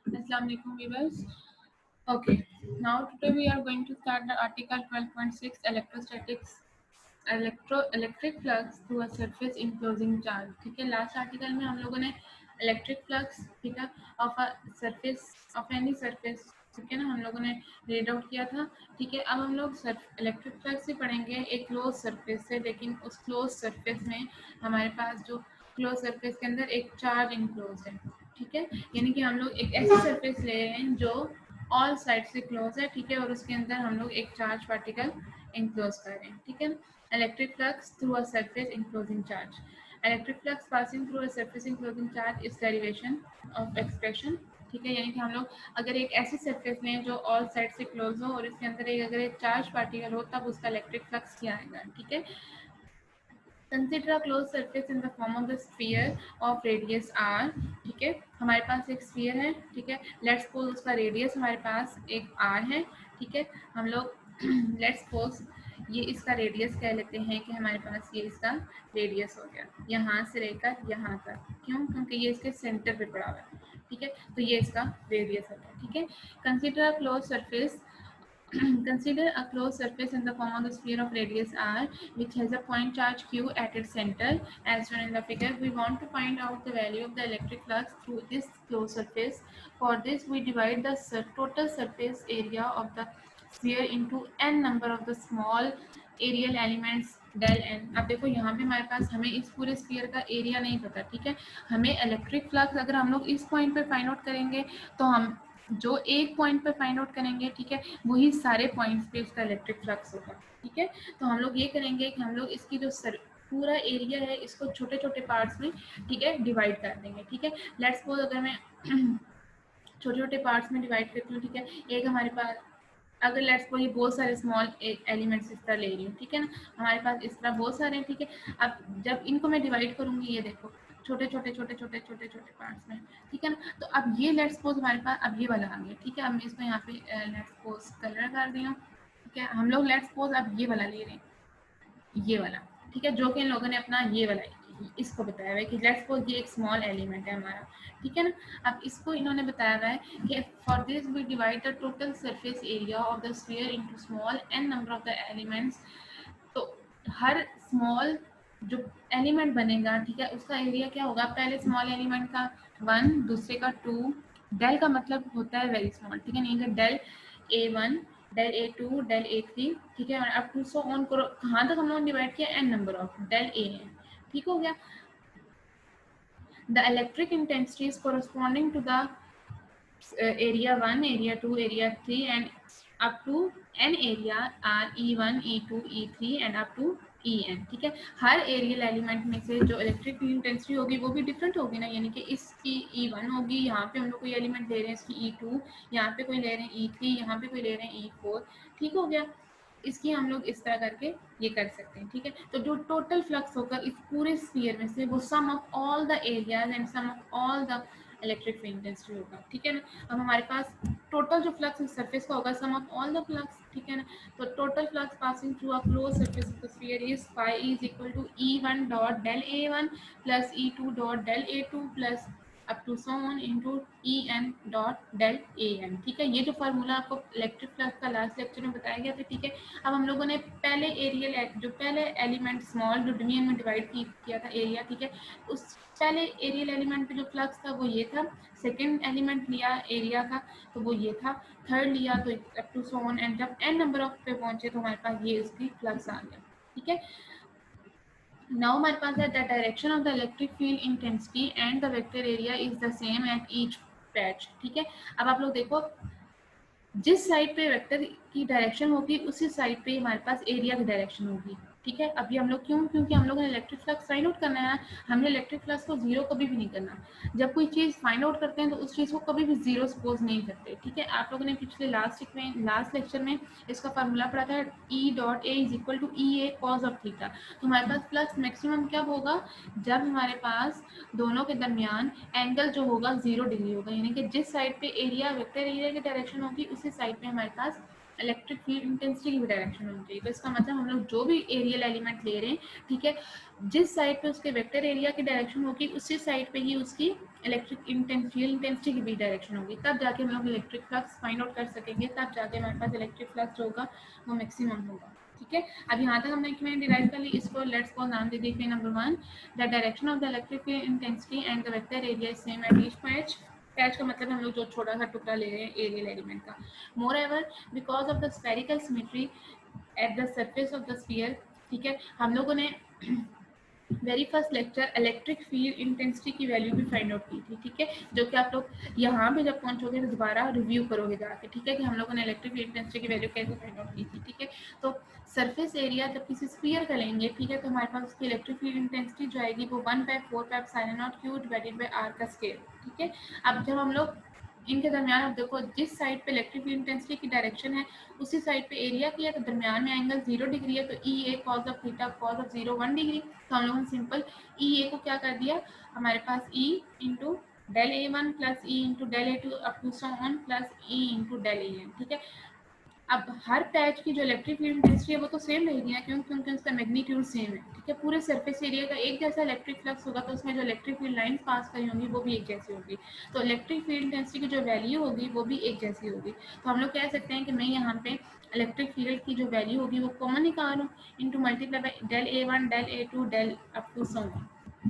Assalamu alaikum viewers. Okay, now today we are going to start the article 12.6 electrostatics electric flux through a surface enclosing charge. ठीक है, last article में हम लोगों ने electric flux ठीक है of a surface of any surface ठीक है ना हम लोगों ने रीड आउट किया था। ठीक है, अब हम लोग इलेक्ट्रिक फ्लक्स ही पढ़ेंगे एक क्लोज सरफेस से, लेकिन उस क्लोज सरफेस में हमारे पास जो क्लोज सरफेस के अंदर एक चार्ज इनक्लोज है। ठीक है, यानी कि हम लोग एक ऐसी सरफेस ले रहे हैं जो ऑल साइड से क्लोज है। ठीक है, और उसके अंदर हम लोग एक चार्ज पार्टिकल इनक्लोज कर रहे हैं। ठीक है, electric flux through a surface enclosing charge. Electric flux passing through a surface enclosing charge is derivation of expression. ठीक है, यानी कि हम लोग अगर एक ऐसी सरफेस लें जो ऑल साइड से क्लोज हो और इसके अंदर एक अगर एक चार्ज पार्टिकल हो तब उसका इलेक्ट्रिक फ्लक्स क्या आएगा। ठीक है, consider a close surface in the form of the sphere of radius r। ठीक है, हमारे पास एक स्फीयर है। ठीक है, लेट्स सपोज उसका रेडियस हमारे पास एक r है। ठीक है, हम लोग लेट्स सपोज ये इसका रेडियस कह लेते हैं कि हमारे पास ये इसका रेडियस हो गया यहाँ से लेकर यहाँ तक। क्यों? क्योंकि ये इसके सेंटर पे पड़ा हुआ है। ठीक है, तो ये इसका रेडियस हो गया। ठीक है, consider a close surface consider a closed surface in the form of the sphere of radius r which has a point charge q at its center as shown in the figure. We want to find out the value of the electric flux through this closed surface. For this we divide the total surface area of the sphere into n number of the small areal elements del n. अब देखो यहाँ पे हमारे पास हमें इस पूरे sphere का area नहीं पता। ठीक है, हमें इलेक्ट्रिक फ्लक्स अगर हम लोग इस पॉइंट पे फाइंड आउट करेंगे तो हम जो एक पॉइंट पे फाइंड आउट करेंगे ठीक है वही सारे पॉइंट्स पे उसका इलेक्ट्रिक फ्लक्स होगा। ठीक है, तो हम लोग ये करेंगे कि हम लोग इसकी जो पूरा एरिया है इसको छोटे छोटे पार्ट्स में ठीक है डिवाइड कर देंगे। ठीक है, लेट्स सपोज अगर मैं छोटे छोटे पार्ट्स में डिवाइड करती हूँ। ठीक है, एक हमारे पास अगर लेट्स सपोज ये बहुत सारे स्मॉल एलिमेंट्स इस तरह ले रही हूँ। ठीक है ना, हमारे पास इस तरह बहुत सारे हैं। ठीक है, अब जब इनको मैं डिवाइड करूंगी ये देखो छोटे छोटे छोटे छोटे छोटे छोटे पार्ट्स में। ठीक है ना, तो अब ये लेट्स सपोज हमारे पास अब ये वाला आ गया। ठीक है, अब मैं इसको यहाँ पे लेट्स सपोज कलर कर दी हूँ। ठीक है, हम लोग लेट्स सपोज अब ये वाला ले रहे हैं ये वाला। ठीक है, जो कि इन लोगों ने अपना ये वाला इसको बताया हुआ है कि लेट्स सपोज ये एक स्मॉल एलिमेंट है हमारा। ठीक है ना, अब इसको इन्होंने बताया हुआ है कि for this we divide the total surface area of the sphere into small n number of the elements. तो हर स्मॉल जो एलिमेंट बनेगा ठीक है उसका एरिया क्या होगा, पहले स्मॉल एलिमेंट का 1, दूसरे का 2, डेल का मतलब होता है वेरी स्मॉल। ठीक है, नहीं कि del A1 del A2 del A3। ठीक है, और अब टू सो ऑन करो कहाँ तक हम लोगों ने डिवाइड किया n number of del A है। ठीक हो गया, the electric intensity is corresponding to the area 1, area 2, area 3 and up to n area are E1, E2, E3 and up to En। ठीक है, हर एरियल एलिमेंट में से जो इलेक्ट्रिक इंटेंसिटी होगी वो भी डिफरेंट होगी ना, यानी कि इसकी E1 होगी, यहाँ पे हम लोग कोई एलिमेंट ले रहे हैं इसकी E2, यहाँ पे कोई ले रहे हैं E3, यहाँ पे कोई ले रहे हैं E4। ठीक हो गया, इसकी हम लोग इस तरह करके ये कर सकते हैं। ठीक है, तो जो टोटल फ्लक्स होगा इस पूरे स्फीयर में से वो sum of all the areas and sum of all the electric field intensity होगा। ठीक है ना, अब हमारे पास टोटल जो फ्लक्स इस सरफेस का होगा sum of all the flux. ठीक है ना, तो total flux passing through a close surface of the sphere is phi is equal to E1 dot del A1 plus E2 dot del A2 plus up to so on into En dot del An। ठीक है, ये जो formula आपको electric flux का last lecture में बताया गया था। ठीक है, अब हम लोगों ने पहले एरियल जो पहले एलिमेंट स्मॉल जो डोमेन में डिवाइड किया था एरिया। ठीक है, उस पहले एरियल एलिमेंट पे जो फ्लक्स था वो ये था, सेकंड एलिमेंट लिया एरिया का तो वो ये था, थर्ड लिया तो up to so on and जब n नंबर ऑफ पे पहुंचे तो हमारे पास ये इसकी फ्लक्स आ गया। ठीक है, नाउ हमारे पास है the direction of the electric field intensity and the vector area is the same at each patch. ठीक है, अब आप लोग देखो जिस साइड पे वेक्टर की डायरेक्शन होगी उसी साइड पे हमारे पास एरिया की डायरेक्शन होगी। ठीक है, अभी हम लोग क्यों, क्योंकि हम लोग ने इलेक्ट्रिक फ्लक्स फाइंड आउट करना है। हमने इलेक्ट्रिक फ्लक्स को जीरो कभी भी नहीं करना। जब कोई चीज़ फाइंड आउट करते हैं तो उस चीज़ को कभी भी जीरो सपोज नहीं करते। ठीक है, आप लोगों ने पिछले लास्ट लेक्चर में इसका फार्मूला पढ़ा था E dot A is equal to EA cos of theta. तो हमारे पास फ्लक्स मैक्सिमम कब होगा, जब हमारे पास दोनों के दरमियान एंगल जो होगा 0 डिग्री होगा, यानी कि जिस साइड पे एरिया वेक्टर एरिया की डायरेक्शन होगी उसी साइड पे हमारे पास इलेक्ट्रिक फील्ड इंटेंसिटी की भी डायरेक्शन होनी चाहिए। तो इसका मतलब हम लोग जो भी एरियल एलिमेंट ले रहे हैं, ठीक है, जिस साइड पे उसके वेक्टर एरिया की डायरेक्शन होगी उसी साइड पे ही उसकी इलेक्ट्रिक फील्ड इंटेंसिटी की भी डायरेक्शन होगी। तब जाके हम लोग इलेक्ट्रिक फ्लक्स फाइंड आउट कर सकेंगे, तब जाके हमारे पास इलेक्ट्रिक फ्लक्स होगा वो मैक्सिमम होगा। ठीक है, अब यहाँ तक हमने इक्वेशन डिराइव कर ली। इसको लेट्स को नाम दे दीजिए number 1, the direction of the electric field intensity and the vector area is same at each patch. Patch का मतलब हम लोग जो छोटा सा टुकड़ा ले रहे हैं एरियल एलिमेंट का। Moreover, because of the spherical symmetry at the surface of the sphere, ठीक है, हम लोगों ने very first lecture electric field intensity की वैल्यू भी फाइंड आउट की थी। ठीक है, जो कि आप लोग यहाँ पे जब पहुंचोगे तो दोबारा रिव्यू करोगे जाके। ठीक है, कि हम लोगों ने इलेक्ट्रिक फील्ड इंटेंसिटी की वैल्यू कैसे फाइंड आउट की थी। ठीक है, तो सरफेस एरिया जब किसी स्फीयर का लेंगे, ठीक है, तो हमारे पास उसकी इलेक्ट्रिक फील्ड इंटेंसिटी जो आएगी वो 1/4π क्यू डिवाइडेड बाई आर का स्केयर। ठीक है, अब जब हम लोग इनके दरमियान, अब देखो जिस साइड पे इलेक्ट्रिक फील्ड इंटेंसिटी की डायरेक्शन है उसी साइड पे एरिया की है, तो दरमियान में एंगल 0 डिग्री है, तो E A cos of theta cos of 0 1 degree. तो हम लोगों ने सिंपल ई ए को क्या कर दिया, हमारे पास E into del A one plus E into del A two up to so on plus E into del A N. ठीक है, अब हर पैच की जो इलेक्ट्रिक फील्ड इंटेंसिटी है वो तो सेम रहेगी ना, क्यों, क्योंकि उसका मैग्नीट्यूड सेम है। ठीक है, पूरे सरफेस एरिया का एक जैसा इलेक्ट्रिक फ्लक्स होगा तो उसमें जो इलेक्ट्रिक फील्ड लाइन पास करी होंगी वो भी एक जैसी होगी, तो इलेक्ट्रिक फील्ड इंटेंसिटी की जो वैल्यू होगी वो भी एक जैसी होगी। तो हम लोग कह सकते हैं कि मैं यहाँ पे इलेक्ट्रिक फील्ड की जो वैल्यू होगी वो कॉमन निकाल लूँ, into multiply by del A one del A two del up to so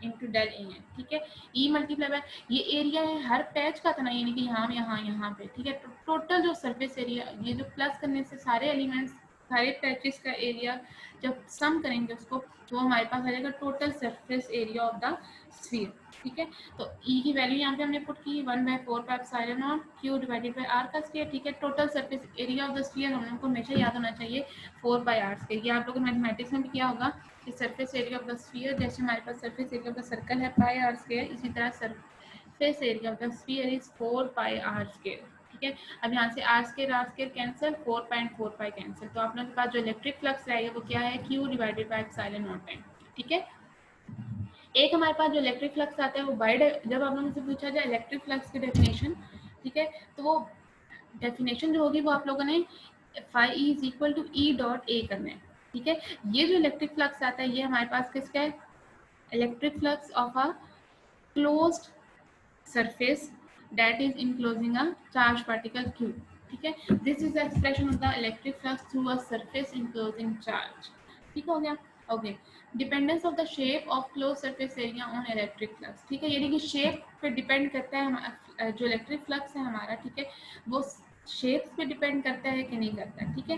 into del A N. ठीक है, ई मल्टीप्लाई बाय ये एरिया है हर पैच का था ना, यानी कि यहाँ पे। ठीक है, तो टोटल जो सरफेस एरिया, ये जो प्लस करने से सारे एलिमेंट्स सारे पैचेस का एरिया जब सम करेंगे उसको तो हमारे पास आ जाएगा total surface area of the sphere. ठीक है, तो ई की वैल्यू यहाँ पे हमने पुट की 1/4π क्यू डिवाइडेड बाई आर का स्क्वायर। ठीक है, total surface area of the sphere हम लोग को हमेशा याद होना चाहिए 4/r स्क्वायर। ये आप लोगों ने मैथमेटिक्स में भी किया होगा कि surface area of the sphere, जैसे हमारे पास surface area of the circle है πr स्क्वायर, इसी तरह surface area of the sphere is 4/r square. ठीक है, अब यहाँ से आर स्क्वायर कैंसिल, 4/4π कैंसिल, तो आप लोगों के पास जो इलेक्ट्रिक फ्लक्स रहेगा वो क्या है, Q divided by epsilon not time. ठीक है, एक हमारे पास जो इलेक्ट्रिक फ्लक्स आता है वो जब आप लोगों से पूछा जाए इलेक्ट्रिक फ्लक्स की डेफिनेशन, ठीक है, तो वो डेफिनेशन जो होगी वो आप लोगों ने phi e is equal to E dot A करना है। ठीक है, ये जो इलेक्ट्रिक फ्लक्स आता है ये हमारे पास किसका है, electric flux of a closed surface that is enclosing a charged particle q. ठीक है, this is the expression of the electric flux through a surface enclosing charge. ठीक हो गया, okay. Dependence of the shape of close surface area on electric flux. ठीक है, यानी कि shape पे डिपेंड करता है जो इलेक्ट्रिक फ्लक्स है हमारा, ठीक है, वो शेप्स पे डिपेंड करता है कि नहीं करता है। ठीक है,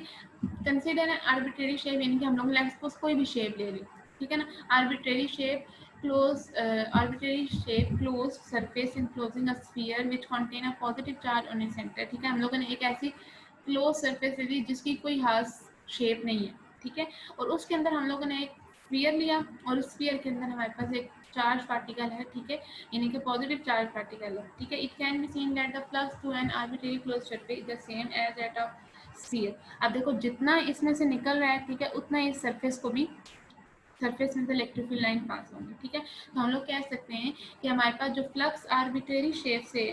कंसीडर एन आर्बिट्रेरी शेप, यानी कि हम लोग लेट्स सपोज कोई भी शेप ले ली, ठीक है ना, arbitrary shape closed surface enclosing a sphere which contain a positive charge on its center। ठीक है, हम लोगों ने एक ऐसी क्लोज सरफेस ली जिसकी कोई खास शेप नहीं है। ठीक है, और उसके अंदर हम लोगों ने एक स्फीयर लिया और उस स्फीयर के अंदर हमारे पास एक चार्ज पार्टिकल है। ठीक है, यानी कि पॉजिटिव चार्ज पार्टिकल है। ठीक है, it can be seen that the flux through an arbitrary close surface is the same as that of sphere. अब देखो जितना इसमें से निकल रहा है, ठीक है, उतना इस सरफेस को भी सरफेस में से इलेक्ट्रिक फील्ड लाइन पास होंगी। ठीक है, तो हम लोग कह सकते हैं कि हमारे पास जो फ्लक्स आर्बिट्रेरी शेप से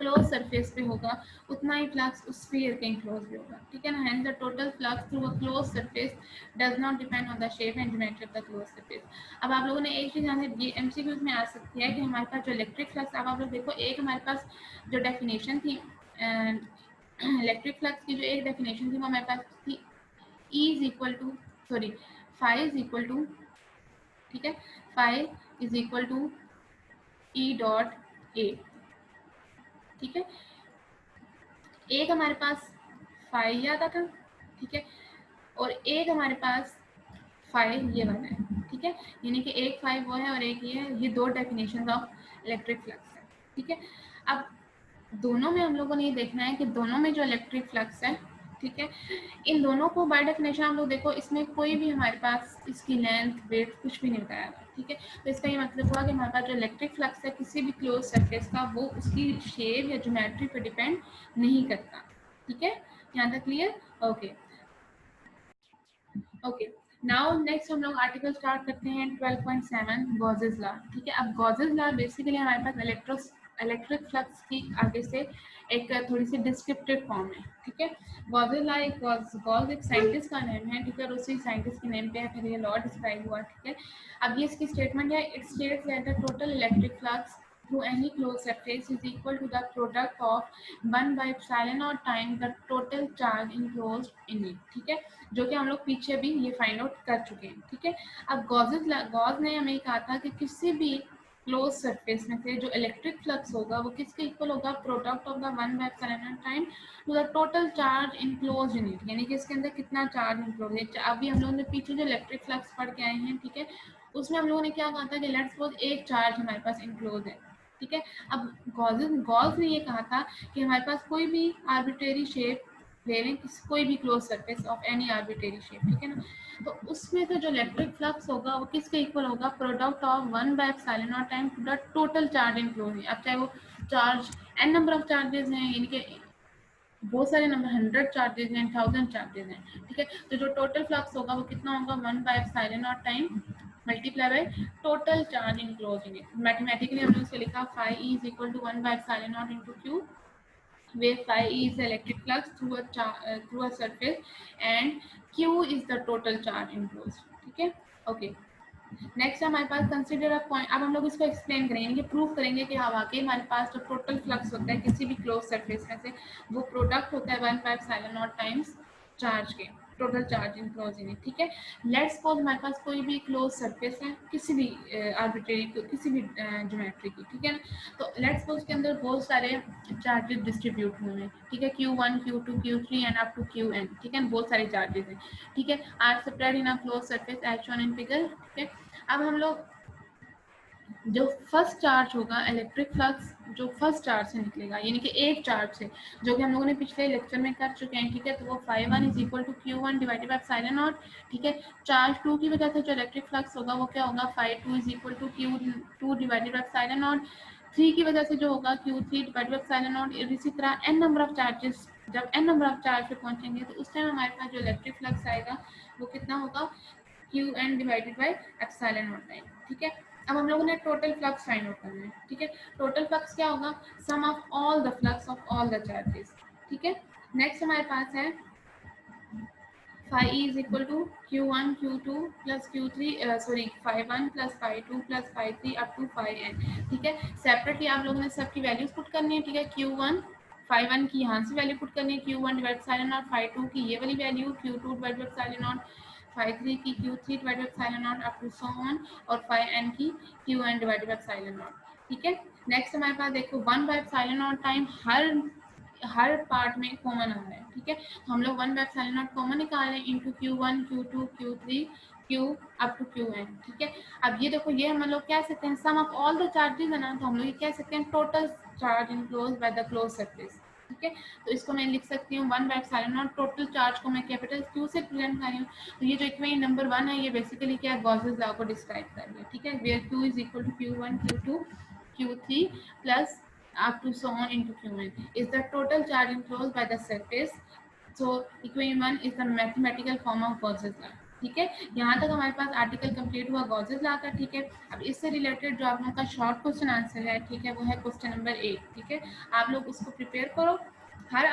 क्लोज सरफेस पे होगा उतना ही फ्लक्स उस स्फीयर के क्लोज भी होगा। ठीक है ना, hence the total flux through a close surface does not depend on the shape and geometry of the close surface. अब आप लोगों ने एक चीज यहाँ से एमसीक्यूज में आ सकती है कि हमारे पास जो इलेक्ट्रिक फ्लक्स, अब आप लोग देखो एक हमारे पास जो डेफिनेशन थी इलेक्ट्रिक फ्लक्स की, जो एक डेफिनेशन थी वो हमारे पास थी E is equal to sorry phi is equal to, ठीक है, phi is equal to E dot A. ठीक है, एक हमारे पास फाई आता था, ठीक है, और एक हमारे पास फाई ये वाला है। ठीक है, यानी कि एक फाई वो है और एक ये है, ये दो डेफिनेशन ऑफ इलेक्ट्रिक फ्लक्स है। ठीक है, अब दोनों में हम लोगों ने ये देखना है कि दोनों में जो इलेक्ट्रिक फ्लक्स है, ठीक है, इन दोनों को बाय डेफिनेशन हम लोग देखो इसमें कोई भी हमारे पास इसकी लेंथ वेट कुछ भी नहीं बताया हुआ। ठीक है, तो इसका ये मतलब हुआ कि हमारे पास जो इलेक्ट्रिक फ्लक्स है किसी भी क्लोज सरफेस का वो उसकी शेप या ज्योमेट्री पर डिपेंड नहीं करता। ठीक है, यहाँ तक clear, okay okay. Now next हम लोग आर्टिकल स्टार्ट करते हैं 12.7 गॉसेस लॉ। ठीक है, अब गॉसेस लॉ बेसिकली हमारे पास इलेक्ट्रिक फ्लक्स की आगे से एक थोड़ी सी डिस्क्रिप्टिव फॉर्म है, ठीक है। गॉस एक साइंटिस्ट का नेम है, ठीक है, और उसी साइंटिस्ट के नेम पे फिर ये लॉ डिस्क्राइब हुआ, ठीक है। अब ये इसकी स्टेटमेंट है, it states that the total electric flux through any closed surface is equal to the product of 1 by epsilon naught time the total charge enclosed in it, ठीक है, जो कि हम लोग पीछे भी ये फाइंड आउट कर चुके हैं, ठीक है। अब गॉस ने हमें कहा था कि किसी भी क्लोज सरफेस में से जो इलेक्ट्रिक फ्लक्स होगा वो किसके इक्वल होगा, product of the 1 by epsilon time to the total charge enclose in it, यानी कि इसके अंदर कितना चार्ज इनक्लोज है। अभी हम लोगों ने पीछे जो इलेक्ट्रिक फ्लक्स पढ़ के आए हैं, ठीक है, उसमें हम लोगों ने क्या कहा था कि लेट्स सपोज एक चार्ज हमारे पास इनक्लोज है, ठीक है। अब गॉस ने ये कहा था कि हमारे पास कोई भी आर्बिट्रेरी शेप ले लें, कोई भी close surface of any arbitrary shape, ठीक है ना, तो उसमें से जो इलेक्ट्रिक फ्लक्स होगा वो किसके इक्वल होगा, product of 1 by epsilon naught time to the total charge enclose है। अब चाहे वो charge n number of charges हैं, यानी कि बहुत सारे नंबर 100 चार्जेस हैं, 1000 चार्जेस हैं, ठीक है, तो जो टोटल फ्लक्स होगा वो कितना होगा, 1 by epsilon naught time multiply by total charge enclose in it. Mathematically हमने उसको लिखा phi E is equal to 1 by epsilon naught into Q, where phi E is the electric flux through a surface and Q is the total charge enclosed, ठीक है, okay. Next हमारे पास consider a point, अब हम लोग इसको explain करेंगे कि prove करेंगे कि हाँ वाकई हमारे पास जो टोटल फ्लक्स होता है किसी भी क्लोज सरफेस में से वो प्रोडक्ट होता है 1 by epsilon naught times charge के, टोटल चार्ज इनक्लोज इन, ठीक है। लेट्स सपोज हमारे पास कोई भी क्लोज सरफेस है किसी भी आर्बिट्रेरी किसी भी ज्योमेट्री की, ठीक है ना, तो लेट्स सपोज के अंदर बहुत सारे चार्जेस डिस्ट्रीब्यूट हुए हैं, ठीक है, Q1 Q2 Q3 and up to Qn, ठीक है, बहुत सारे चार्जेस हैं, ठीक है, are spread in a close surface as shown in figure, ठीक है। अब हम लोग जो फर्स्ट चार्ज होगा इलेक्ट्रिक फ्लक्स जो फर्स्ट चार्ज से निकलेगा, यानी कि एक चार्ज से, जो कि हम लोगों ने पिछले लेक्चर में कर चुके हैं, ठीक है, तो वो phi1 is equal to Q1 divided by epsilon naught, ठीक है। चार्ज 2 की वजह से जो इलेक्ट्रिक फ्लक्स होगा वो क्या होगा, phi2 is equal to Q2 divided by epsilon naught, 3 की वजह से जो होगा Q3 divided by epsilon naught, इसी तरह n नंबर ऑफ चार्जेस, जब n नंबर ऑफ चार्ज पे पहुंचेंगे तो उस टाइम हमारे पास जो इलेक्ट्रिक फ्लक्स आएगा वो कितना होगा, Qn divided by epsilon naught time, ठीक है। अब हम लोगों ने टोटल फ्लक्स फाइंड आउट करना है, ठीक है। टोटल फ्लक्स क्या होगा, sum of all the flux of all the charges, ठीक है। नेक्स्ट हमारे पास है phi E is equal to Q1 Q2 plus Q3 sorry phi1 plus phi2 plus phi3 up to phi n, ठीक है। Separately आप लोगों ने सबकी वैल्यूज पुट करनी है, ठीक है। Q1 phi1 की यहाँ से वैल्यू पुट करनी है, Q1 divide epsilon naught, phi2 की ये वाली value, Q2 divide epsilon naught, phi3 की Q3 divide epsilon naught up to so on, और phi n की Qn डिवाइड epsilon naught, ठीक है। नेक्स्ट हमारे पास देखो 1 by epsilon naught time her part में कॉमन आ रहा है, ठीक है, तो हम लोग 1 by epsilon naught कॉमन निकाल रहे हैं into Q1 Q2 Q3 Q up to Qn, ठीक है। अब ये देखो ये हम लोग कह सकते हैं सम ऑफ ऑल द चार्जेस है ना, तो हम लोग ये कह सकते हैं total charge enclose by the close surface, ठीक है। तो इसको मैं लिख सकती हूँ 1 by epsilon naught, total charge को मैं कैपिटल Q से प्रेजेंट कर रही हूँ, तो ये जो इक्वेशन नंबर 1 है ये बेसिकली क्या है, गॉसेस लॉ को डिस्क्राइब कर रही है, ठीक है, where Q is equal to Q1 Q2 Q3 plus up to so on into Qn is the total charge enclosed by the surface. So equation 1 is the mathematical form of Gauss's law, ठीक है। यहाँ तक हमारे पास article complete हुआ Gauss's law का, ठीक है। अब इससे रिलेटेड जो आप लोगों का शॉर्ट क्वेश्चन आंसर है, ठीक है, वो है क्वेश्चन नंबर 8, ठीक है। आप लोग उसको प्रिपेयर करो, हर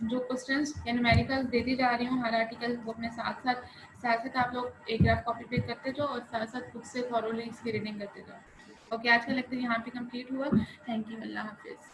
जो क्वेश्चंस या न्यूमेरिकल्स देती जा रही हूँ हर आर्टिकल वो अपने साथ आप लोग एक ग्राफ कॉपी पेस्ट करते जाओ और साथ साथ खुद से थॉरोली इसकी रीडिंग करते जाओ। ओके, आज का लेक्चर यहाँ पे कंप्लीट हुआ। थैंक यू, अल्लाह हाफिज़।